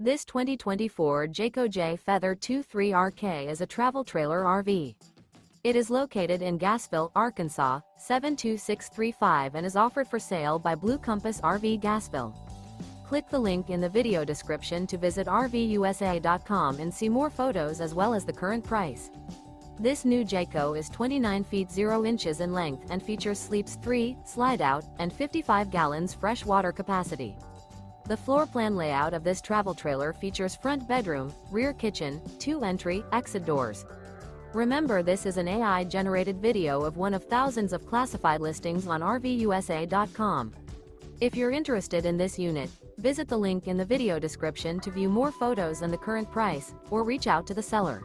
This 2024 Jayco Jay Feather 23RK is a travel trailer RV. It is located in Gassville, Arkansas, 72635 and is offered for sale by Blue Compass RV Gassville. Click the link in the video description to visit RVUSA.com and see more photos as well as the current price. This new Jayco is 29 feet 0 inches in length and features sleeps 3, slide-out, and 55 gallons fresh water capacity. The floor plan layout of this travel trailer features front bedroom, rear kitchen, 2 entry, exit doors. Remember, this is an AI-generated video of one of thousands of classified listings on RVUSA.com. If you're interested in this unit, visit the link in the video description to view more photos and the current price, or reach out to the seller.